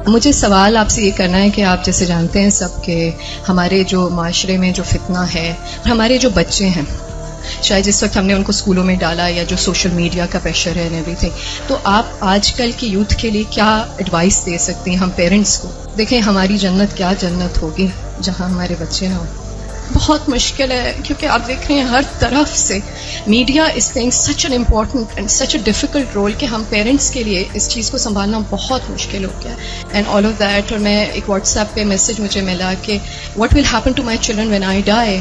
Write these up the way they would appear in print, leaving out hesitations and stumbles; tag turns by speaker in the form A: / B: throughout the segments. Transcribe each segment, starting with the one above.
A: مجھے سوال آپ سے یہ کرنا ہے کہ آپ جیسے جانتے ہیں سب کہ ہمارے جو معاشرے میں جو فتنہ ہے، ہمارے جو بچے ہیں، شاید جس وقت ہم نے ان کو اسکولوں میں ڈالا یا جو سوشل میڈیا کا پریشر ہے اینڈ ایوری تھنگ، تو آپ آج کل کی یوتھ کے لیے کیا ایڈوائس دے سکتی ہیں ہم پیرنٹس کو؟ دیکھیں ہماری جنت کیا جنت ہوگی جہاں ہمارے بچے نہ ہوں. بہت مشکل ہے کیونکہ آپ دیکھ رہے ہیں ہر طرف سے media is playing such an important and such a difficult role کہ ہم پیرنٹس کے لیے اس چیز کو سنبھالنا بہت مشکل ہو گیا ہے. اینڈ آل آف دیٹ، اور میں ایک واٹس ایپ پہ میسج مجھے ملا کہ what will happen to my children when I die,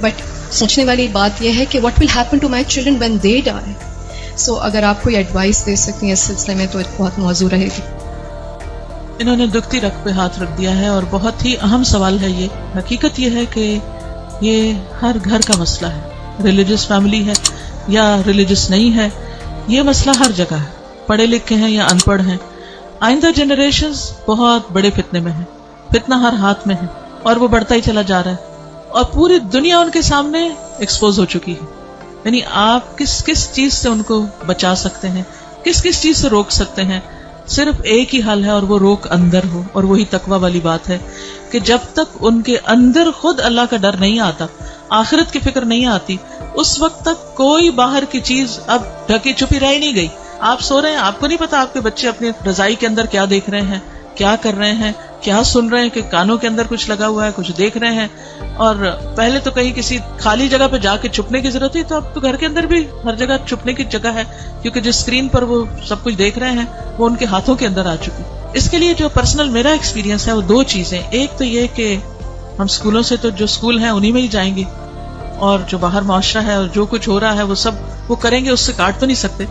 A: but سوچنے والی بات یہ ہے کہ what will happen to my children when they die. So اگر آپ کوئی ایڈوائس دے سکتی ہیں اس سلسلے میں تو بہت موزوں رہے گی.
B: انہوں نے دکھتی رگ پہ ہاتھ رکھ دیا ہے اور بہت ہی اہم سوال ہے یہ. حقیقت یہ ہے کہ یہ ہر گھر کا مسئلہ ہے، ریلیجس فیملی ہے یا ریلیجس نہیں ہے، یہ مسئلہ ہر جگہ ہے، پڑھے لکھے ہیں یا ان پڑھ ہیں. آئندہ جنریشنز بہت بڑے فتنے میں ہیں، فتنہ ہر ہاتھ میں ہے اور وہ بڑھتا ہی چلا جا رہا ہے اور پوری دنیا ان کے سامنے ایکسپوز ہو چکی ہے. یعنی آپ کس کس چیز سے ان کو بچا سکتے ہیں، کس کس چیز سے روک سکتے ہیں؟ صرف ایک ہی حل ہے اور وہ روک اندر ہو، اور وہی تقویٰ والی بات ہے کہ جب تک ان کے اندر خود اللہ کا ڈر نہیں آتا، آخرت کی فکر نہیں آتی، اس وقت تک کوئی باہر کی چیز اب ڈھکی چھپی رہ نہیں گئی. آپ سو رہے ہیں، آپ کو نہیں پتا آپ کے بچے اپنی رضائی کے اندر کیا دیکھ رہے ہیں، کیا کر رہے ہیں، کیا سن رہے ہیں، کہ کانوں کے اندر کچھ لگا ہوا ہے، کچھ دیکھ رہے ہیں. اور پہلے تو کہیں کسی خالی جگہ پہ جا کے چھپنے کی ضرورت تھی، تو اب تو گھر کے اندر بھی ہر جگہ چھپنے کی جگہ ہے، کیونکہ جس اسکرین پر وہ سب کچھ دیکھ رہے ہیں وہ ان کے ہاتھوں کے اندر آ چکی. اس کے لیے جو پرسنل میرا ایکسپیرینس ہے وہ دو چیزیں. ایک تو یہ کہ ہم اسکولوں سے تو جو اسکول ہیں انہی میں ہی جائیں گے، اور جو باہر معاشرہ ہے اور جو کچھ ہو رہا ہے وہ سب وہ کریں گے، اس سے کاٹ تو نہیں سکتے.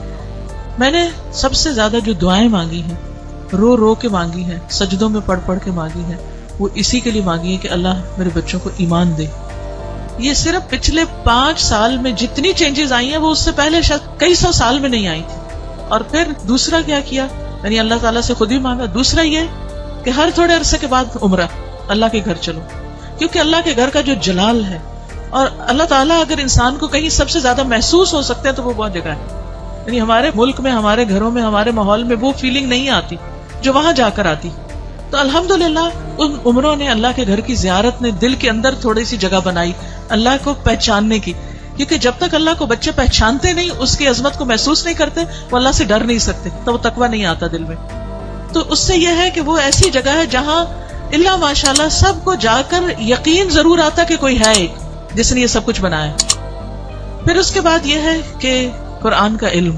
B: میں نے سب سے زیادہ جو دعائیں مانگی ہیں، رو رو کے مانگی ہیں، سجدوں میں پڑھ پڑھ کے مانگی ہیں، وہ اسی کے لیے مانگی ہے کہ اللہ میرے بچوں کو ایمان دے. یہ صرف پچھلے 5 سال میں جتنی چینجز آئی ہیں وہ اس سے پہلے شاید کئی 100 سال میں نہیں آئی تھی. اور پھر دوسرا کیا کیا، یعنی اللہ تعالیٰ سے خود ہی مانگا. دوسرا یہ کہ ہر تھوڑے عرصے کے بعد عمرہ، اللہ کے گھر چلو، کیونکہ اللہ کے گھر کا جو جلال ہے، اور اللہ تعالیٰ اگر انسان کو کہیں سب سے زیادہ محسوس ہو سکتے ہیں تو وہ بہت جگہ ہے. یعنی ہمارے ملک میں، ہمارے گھروں میں، ہمارے ماحول میں وہ فیلنگ نہیں آتی جو وہاں جا کر آتی. تو الحمدللہ ان عمروں نے، اللہ کے گھر کی زیارت نے دل کے اندر تھوڑی سی جگہ بنائی اللہ کو پہچاننے کی. کیونکہ جب تک اللہ کو بچے پہچانتے نہیں، اس کی عظمت کو محسوس نہیں کرتے، وہ اللہ سے ڈر نہیں سکتے، تو وہ تقویٰ نہیں آتا دل میں. تو اس سے یہ ہے کہ وہ ایسی جگہ ہے جہاں اللہ ماشاءاللہ سب کو جا کر یقین ضرور آتا کہ کوئی ہے ایک جس نے یہ سب کچھ بنایا. پھر اس کے بعد یہ ہے کہ قرآن کا علم.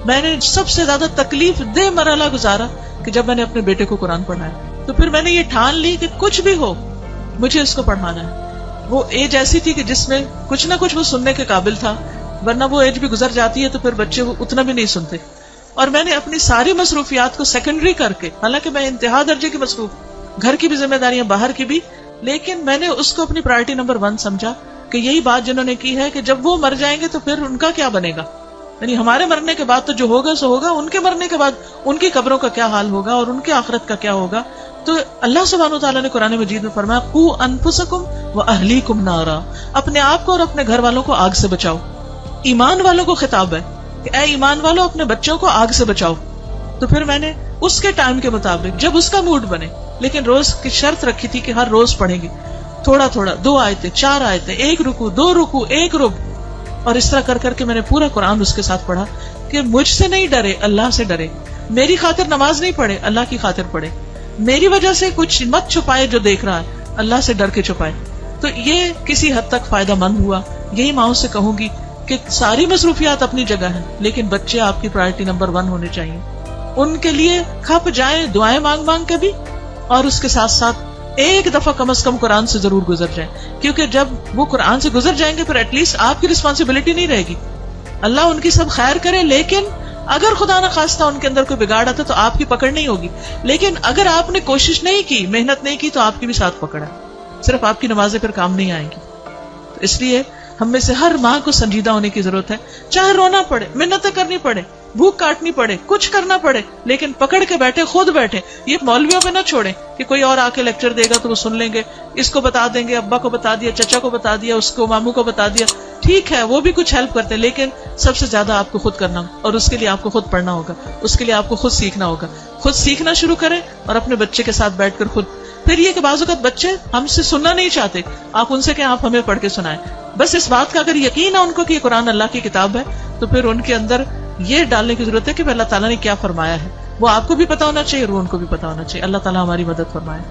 B: میں نے سب سے زیادہ تکلیف دہ مرحلہ گزارا کہ جب میں نے اپنے بیٹے کو قرآن پڑھایا، تو پھر میں نے یہ ٹھان لی کہ کچھ بھی ہو مجھے اس کو پڑھانا ہے. وہ ایج ایسی تھی کہ جس میں کچھ نہ کچھ وہ سننے کے قابل تھا، ورنہ وہ ایج بھی گزر جاتی ہے تو پھر بچے وہ اتنا بھی نہیں سنتے. اور میں نے اپنی ساری مصروفیات کو سیکنڈری کر کے، حالانکہ میں انتہا درجے کی مصروف، گھر کی بھی ذمہ داریاں، باہر کی بھی، لیکن میں نے اس کو اپنی پرائرٹی نمبر 1 سمجھا کہ یہی بات جنہوں نے کی ہے کہ جب وہ مر جائیں گے تو پھر ان کا کیا بنے گا. یعنی ہمارے مرنے کے بعد تو جو ہوگا سو ہوگا، ان کے مرنے کے بعد ان کی قبروں کا کیا حال ہوگا اور ان کی آخرت کا کیا ہوگا. تو اللہ سبحانہ وتعالیٰ نے قرآن مجید میں فرمایا قوا انفسکم واہلیکم نارا، اپنے آپ کو اور اپنے گھر والوں کو آگ سے بچاؤ. ایمان والوں کو خطاب ہے کہ اے ایمان والوں اپنے بچوں کو آگ سے بچاؤ. تو پھر میں نے اس کے ٹائم کے مطابق، جب اس کا موڈ بنے، لیکن روز کی شرط رکھی تھی کہ ہر روز پڑھیں گے تھوڑا تھوڑا، 2 آیتیں 4 آیتیں، 1 رکوع 2 رکوع 1 ربع، اور اس طرح کر کر کے میں نے پورا قرآن اس کے ساتھ پڑھا کہ مجھ سے نہیں ڈرے، اللہ سے ڈرے. میری خاطر نماز نہیں پڑھے، اللہ کی خاطر پڑھے. میری وجہ سے کچھ مت چھپائے جو دیکھ رہا ہے، اللہ سے ڈر کے چھپائے. تو یہ کسی حد تک فائدہ مند ہوا. یہی ماؤں سے کہوں گی کہ ساری مصروفیات اپنی جگہ ہیں، لیکن بچے آپ کی پرائرٹی نمبر 1 ہونے چاہیے. ان کے لیے کھپ جائیں دعائیں مانگ مانگ کے بھی، اور اس کے ساتھ ساتھ ایک دفعہ کم از کم قرآن سے ضرور گزر جائیں. کیونکہ جب وہ قرآن سے گزر جائیں گے پھر ایٹ لیسٹ آپ کی رسپانسبلٹی نہیں رہے گی. اللہ ان کی سب خیر کرے، لیکن اگر خدا نہ خواستہ ان کے اندر کوئی بگاڑ آتا تو آپ کی پکڑ نہیں ہوگی. لیکن اگر آپ نے کوشش نہیں کی، محنت نہیں کی، تو آپ کی بھی ساتھ پکڑ ہے. صرف آپ کی نمازیں پھر کام نہیں آئیں گی. تو اس لیے ہم میں سے ہر ماں کو سنجیدہ ہونے کی ضرورت ہے. چاہے رونا پڑے، محنتیں کرنی پڑے، بھوک کاٹنی پڑے, کچھ کرنا پڑے, لیکن پکڑ کے بیٹھے, خود بیٹھے. یہ مولویوں پہ نہ چھوڑیں کہ کوئی اور آ کے لیکچر دے گا تو وہ سن لیں گے, اس کو بتا دیں گے, ابا کو بتا دیا, چچا کو بتا دیا, اس کو ماموں کو بتا دیا. ٹھیک ہے وہ بھی کچھ ہیلپ کرتے ہیں, لیکن سب سے زیادہ آپ کو خود کرنا ہوگا, اور اس کے لیے آپ کو خود پڑھنا ہوگا, اس کے لیے آپ کو خود سیکھنا ہوگا. خود سیکھنا شروع کریں اور اپنے بچے کے ساتھ بیٹھ کر خود. پھر یہ کہ بعض اوقات بچے ہم سے سننا نہیں چاہتے, آپ ان سے کہ آپ ہمیں پڑھ کے سنائیں. بس اس بات کا اگر یقین ہے ان کو کہ یہ قرآن اللہ کی کتاب ہے, تو پھر ان کے اندر یہ ڈالنے کی ضرورت ہے کہ اللہ تعالیٰ نے کیا فرمایا ہے, وہ آپ کو بھی پتا ہونا چاہیے اور وہ ان کو بھی پتا ہونا چاہیے. اللہ تعالیٰ ہماری مدد فرمائے.